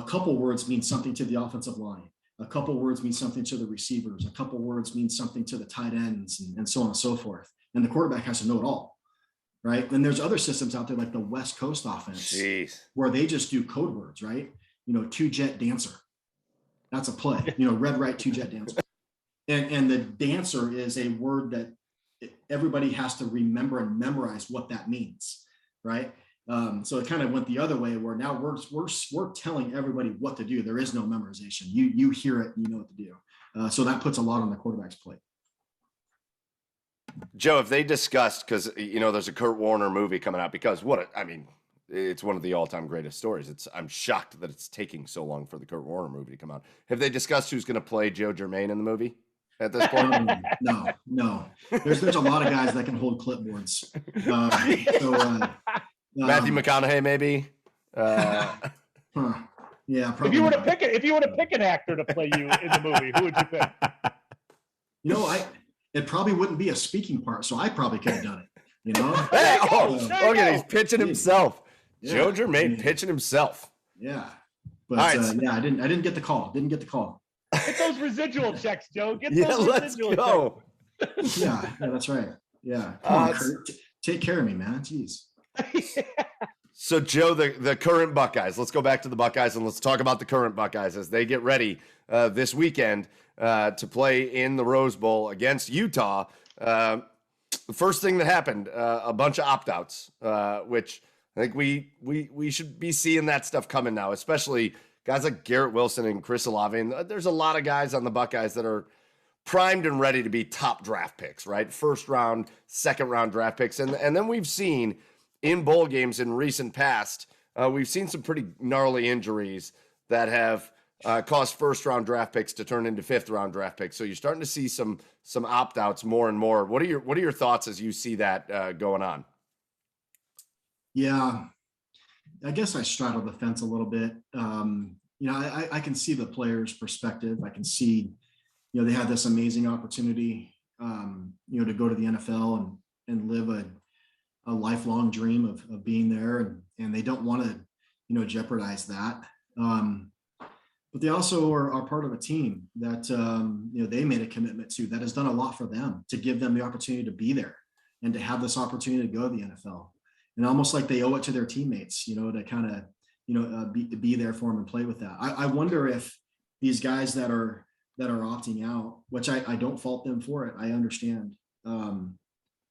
couple words mean something to the offensive line. A couple words mean something to the receivers. A couple words mean something to the tight ends and so on and so forth. And the quarterback has to know it all, right? And there's other systems out there like the West Coast offense, where they just do code words, right? Two-jet dancer. That's a play. Red, right, two-jet dancer. And the dancer is a word that everybody has to remember and memorize what that means, right? So it kind of went the other way, where now we're telling everybody what to do. There is no memorization. You hear it, you know what to do. So that puts a lot on the quarterback's plate. Joe, if they discussed, because there's a Kurt Warner movie coming out, because it's one of the all-time greatest stories. I'm shocked that it's taking so long for the Kurt Warner movie to come out. Have they discussed who's going to play Joe Germaine in the movie at this point? No. There's a lot of guys that can hold clipboards. Matthew McConaughey, maybe. Yeah, probably. If you were to pick an actor to play you in the movie, who would you pick? It probably wouldn't be a speaking part, so I probably could have done it. Okay, he's pitching himself. Yeah, Joe Germaine pitching himself. Yeah, but I didn't get the call. Get those residual checks, Joe. Let's go. Checks. Yeah, that's right. Yeah, come on, Kurt. Take care of me, man. Jeez. So Joe, the current Buckeyes, let's go back to the Buckeyes and let's talk about the current Buckeyes as they get ready this weekend to play in the Rose Bowl against Utah. The first thing that happened, a bunch of opt-outs, which I think we should be seeing that stuff coming now, especially guys like Garrett Wilson and Chris Olave. And there's a lot of guys on the Buckeyes that are primed and ready to be top draft picks, right? First round, second round draft picks. And then we've seen in bowl games in recent past, we've seen some pretty gnarly injuries that have caused first round draft picks to turn into fifth round draft picks. So you're starting to see some opt-outs more and more. What are your thoughts as you see that going on? Yeah, I guess I straddle the fence a little bit. I can see the player's perspective. I can see, they had this amazing opportunity, to go to the NFL and live a lifelong dream of being there, and they don't want to, jeopardize that. But they also are part of a team that, they made a commitment to that has done a lot for them to give them the opportunity to be there and to have this opportunity to go to the NFL. And almost like they owe it to their teammates, to kind of, be there for them and play with that. I wonder if these guys that are opting out, which I don't fault them for it, I understand.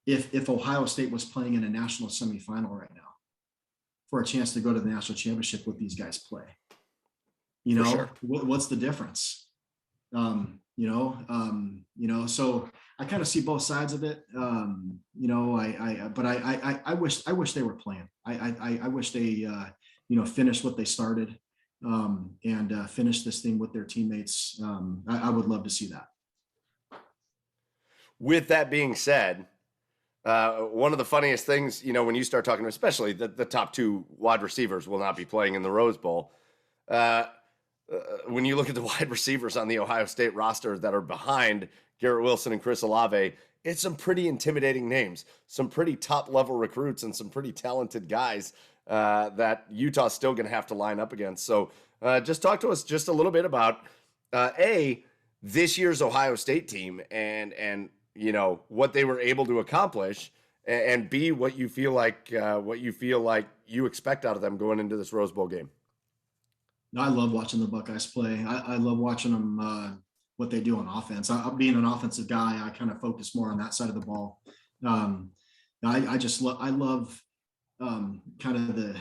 If Ohio State was playing in a national semifinal right now for a chance to go to the national championship with these guys play, sure. What's the difference? So I kind of see both sides of it. but I wish they were playing. I wish they, finished what they started, and finish this thing with their teammates. I would love to see that. With that being said, one of the funniest things, when you start talking, especially the top two wide receivers will not be playing in the Rose Bowl. When you look at the wide receivers on the Ohio State roster that are behind Garrett Wilson and Chris Olave, it's some pretty intimidating names, some pretty top-level recruits, and some pretty talented guys that Utah's still going to have to line up against. So just talk to us just a little bit about, this year's Ohio State team and what they were able to accomplish, and B, what you feel like you expect out of them going into this Rose Bowl game. I love watching the Buckeyes play. I love watching them, what they do on offense. Being an offensive guy, I kind of focus more on that side of the ball. I love kind of the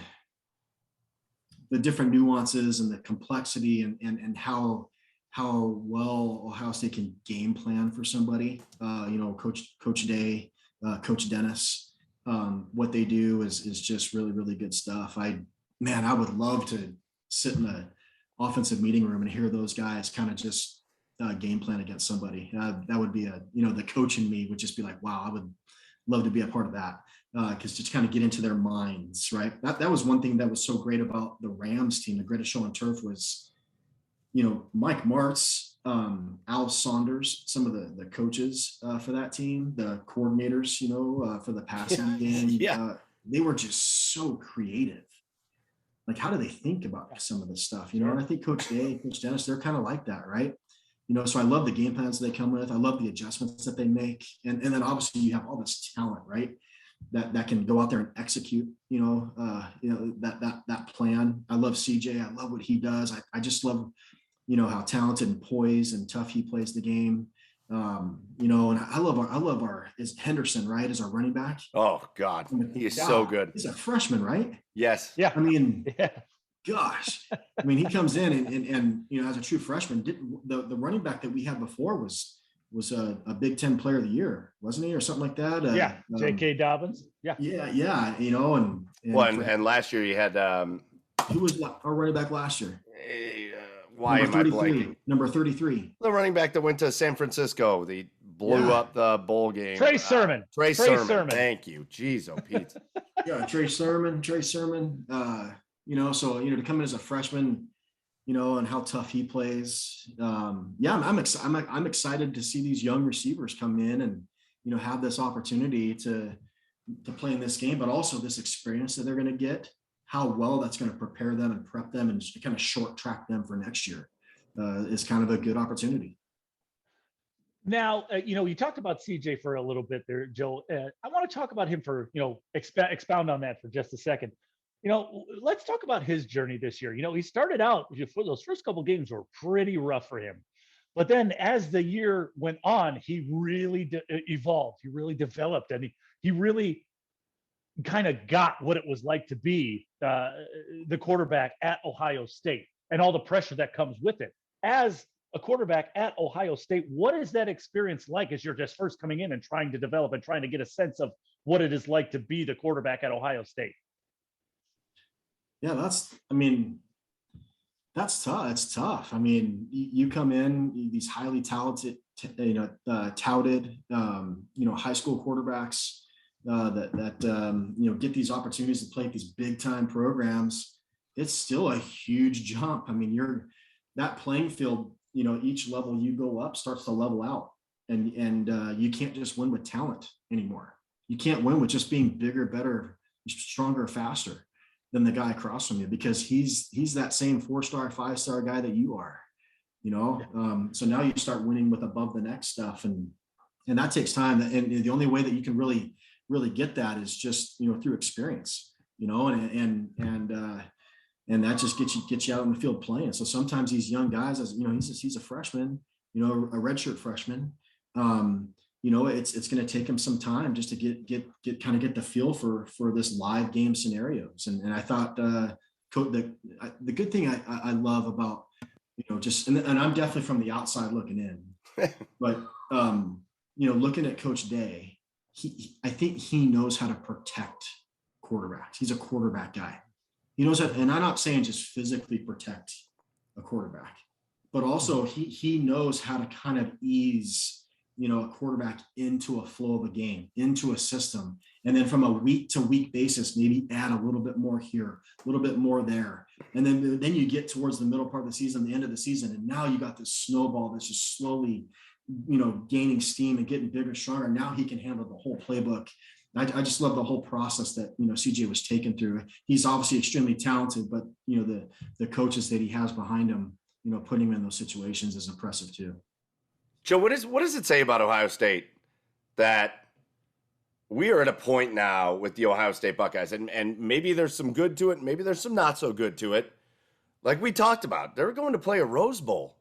different nuances and the complexity and how well Ohio State can game plan for somebody. Coach Day, Coach Dennis, what they do is just really, really good stuff. I would love to sit in the offensive meeting room and hear those guys kind of just game plan against somebody. That would be the coach in me would just be like, wow, I would love to be a part of that. Because just kind of get into their minds, right? That was one thing that was so great about the Rams team. The greatest show on turf was, Mike Martz, Al Saunders, some of the coaches for that team, the coordinators, for the passing game. Yeah. They were just so creative. Like, how do they think about some of this stuff? And I think Coach Day, Coach Dennis, they're kind of like that, right? So I love the game plans they come with. I love the adjustments that they make. And then obviously you have all this talent, right? That can go out there and execute, that plan. I love CJ. I love what he does. I just love, how talented and poised and tough he plays the game. And I love our is Henderson, right? As our running back. Oh God, he is so good. He's a freshman, right? Yes. Yeah. I mean, gosh, he comes in and as a true freshman, the running back that we had before was a Big Ten Player of the Year, wasn't he, or something like that? J.K. Dobbins. Yeah. And last year you had who was our running back last year? Why am I blanking? Number 33. The running back that went to San Francisco, the blew up the bowl game. Trey Sermon. Trey Sermon. Thank you. Jeez, oh Pete. Yeah, Trey Sermon. So to come in as a freshman, and how tough he plays. I'm excited to see these young receivers come in and have this opportunity to play in this game, but also this experience that they're going to get. How well that's going to prepare them and prep them and kind of short track them for next year is kind of a good opportunity. Now, you talked about CJ for a little bit there, Joe. I want to talk about him for, expound on that for just a second. Let's talk about his journey this year. He started out, for those first couple of games were pretty rough for him. But then as the year went on, he really evolved. He really developed, and he really kind of got what it was like to be the quarterback at Ohio State and all the pressure that comes with it. As a quarterback at Ohio State, what is that experience like as you're just first coming in and trying to develop and trying to get a sense of what it is like to be the quarterback at Ohio State? Yeah, that's tough. It's tough. You come in, these highly talented, touted, high school quarterbacks that get these opportunities to play at these big time programs. It's still a huge jump. You're that playing field, each level you go up starts to level out, and you can't just win with talent anymore. You can't win with just being bigger, better, stronger, faster than the guy across from you, because he's that same 4-star, 5-star guy that you are, So now you start winning with above the neck stuff, and that takes time. And the only way that you can really get that is just, through experience, and that just gets you out in the field playing. So sometimes these young guys, as he's a freshman, a redshirt freshman, it's going to take him some time just to get the feel for this live game scenarios. And I thought the good thing I love about, and I'm definitely from the outside looking in, but looking at Coach Day I think he knows how to protect quarterbacks. He's a quarterback guy. He knows that, and I'm not saying just physically protect a quarterback, but also he knows how to kind of ease, a quarterback into a flow of a game, into a system. And then from a week to week basis, maybe add a little bit more here, a little bit more there. And then you get towards the middle part of the season, the end of the season. And now you got this snowball that's just slowly, gaining steam and getting bigger, stronger. Now he can handle the whole playbook. I just love the whole process that, CJ was taken through. He's obviously extremely talented, but, the coaches that he has behind him, putting him in those situations is impressive too. Joe, what does it say about Ohio State that we are at a point now with the Ohio State Buckeyes, and maybe there's some good to it, maybe there's some not so good to it. Like we talked about, they're going to play a Rose Bowl.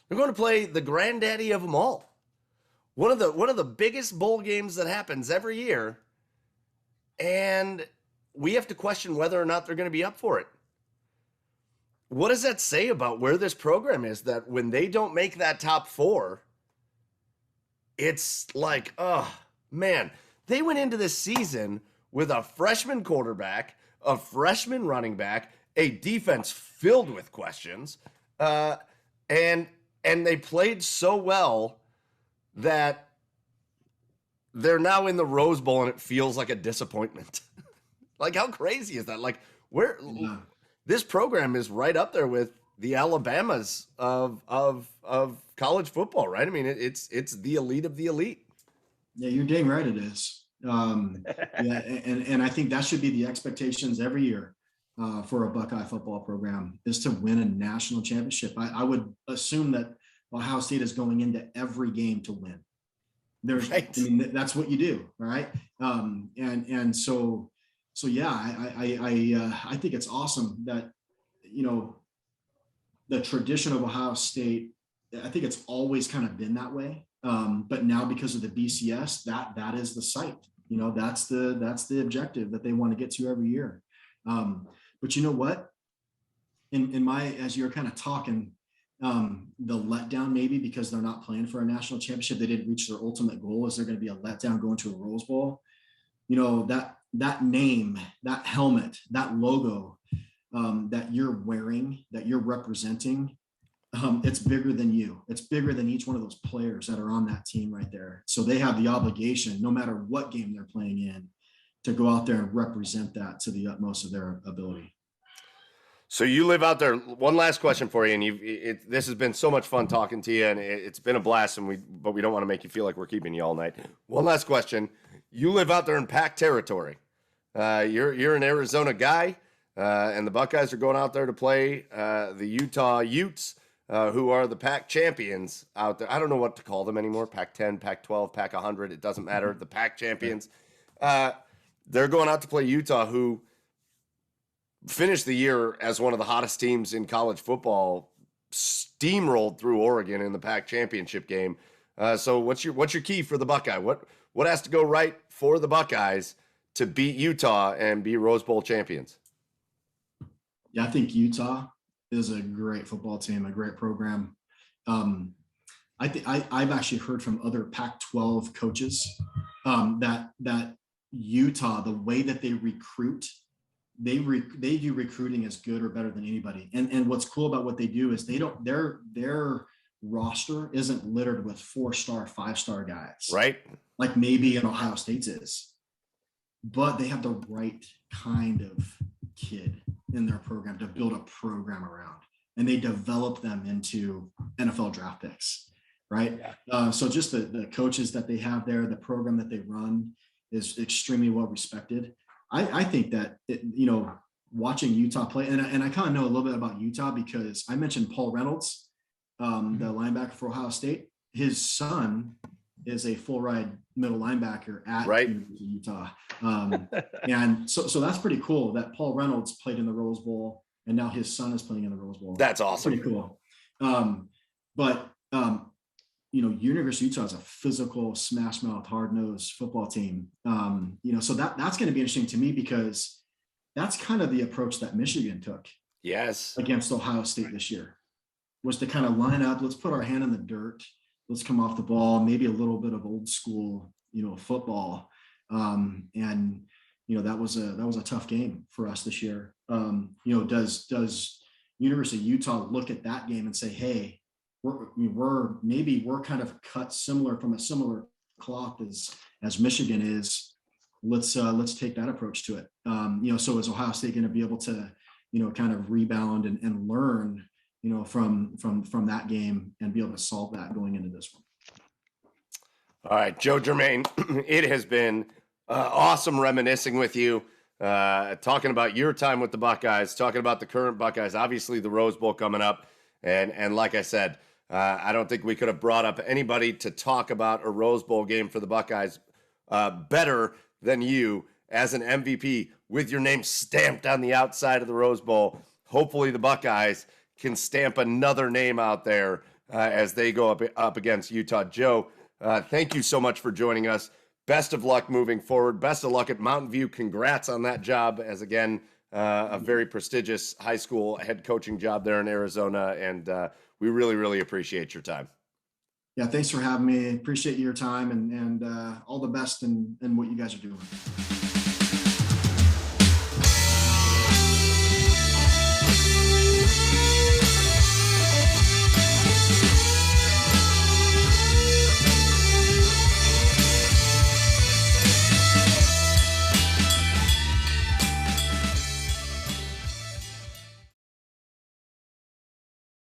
They're going to play the granddaddy of them all. One of the biggest bowl games that happens every year, and we have to question whether or not they're going to be up for it. What does that say about where this program is, that when they don't make that top four, it's like, oh, man. They went into this season with a freshman quarterback, a freshman running back, a defense filled with questions, and they played so well that they're now in the Rose Bowl and it feels like a disappointment. Like, how crazy is that? Like, where... Yeah. This program is right up there with the Alabamas of college football, right? I mean, it's the elite of the elite. Yeah, you're dang right it is. And I think that should be the expectations every year for a Buckeye football program, is to win a national championship. I would assume that Ohio State is going into every game to win. Right. I mean, that's what you do, right? So yeah, I think it's awesome that, the tradition of Ohio State, I think it's always kind of been that way. But now because of the BCS, that is the site, that's the objective that they want to get to every year. But you know what, as you're kind of talking, the letdown maybe because they're not playing for a national championship, they didn't reach their ultimate goal. Is there going to be a letdown going to a Rose Bowl? That name, that helmet, that logo that you're wearing, that you're representing, it's bigger than you. It's bigger than each one of those players that are on that team right there. So they have the obligation, no matter what game they're playing in, to go out there and represent that to the utmost of their ability. So you live out there. One last question for you, and this has been so much fun talking to you, and it's been a blast. But we don't want to make you feel like we're keeping you all night. One last question: you live out there in Pac territory. You're an Arizona guy, and the Buckeyes are going out there to play the Utah Utes, who are the Pac champions out there. I don't know what to call them anymore. Pac-10, Pac-12, Pac-100. It doesn't matter. The Pac champions. They're going out to play Utah, who finished the year as one of the hottest teams in college football, steamrolled through Oregon in the Pac championship game. So what's your key for the Buckeye? What has to go right for the Buckeyes to beat Utah and be Rose Bowl champions? Yeah, I think Utah is a great football team, a great program. I've actually heard from other Pac-12 coaches that Utah, the way that they recruit, they do recruiting as good or better than anybody. And what's cool about what they do is their roster isn't littered with 4-star, 5-star guys, right? Like maybe in Ohio State's is, but they have the right kind of kid in their program to build a program around, and they develop them into NFL draft picks, right? Yeah. So just the coaches that they have there, the program that they run is extremely well respected. I think that, watching Utah play, and I kind of know a little bit about Utah because I mentioned Paul Reynolds, the linebacker for Ohio State. His son is a full ride middle linebacker at Utah. And so that's pretty cool that Paul Reynolds played in the Rose Bowl and now his son is playing in the Rose Bowl. That's awesome. Pretty cool. University of Utah is a physical, smash mouth, hard nosed football team. So that's going to be interesting to me because that's kind of the approach that Michigan took. Yes. Against Ohio State this year, was to kind of line up. Let's put our hand in the dirt. Let's come off the ball, maybe a little bit of old school, football. And, that was a tough game for us this year. Does University of Utah look at that game and say, hey, we're kind of cut from a similar cloth as Michigan is. Let's take that approach to it. So is Ohio State going to be able to, kind of rebound and learn, from that game and be able to solve that going into this one? All right, Joe Germaine, it has been awesome reminiscing with you, talking about your time with the Buckeyes, talking about the current Buckeyes, obviously the Rose Bowl coming up. And like I said, I don't think we could have brought up anybody to talk about a Rose Bowl game for the Buckeyes better than you as an MVP with your name stamped on the outside of the Rose Bowl. Hopefully the Buckeyes can stamp another name out there as they go up against Utah. Joe, thank you so much for joining us. Best of luck moving forward. Best of luck at Mountain View. Congrats on that job as, again, a very prestigious high school head coaching job there in Arizona. And we really, really appreciate your time. Yeah, thanks for having me. Appreciate your time and all the best in what you guys are doing.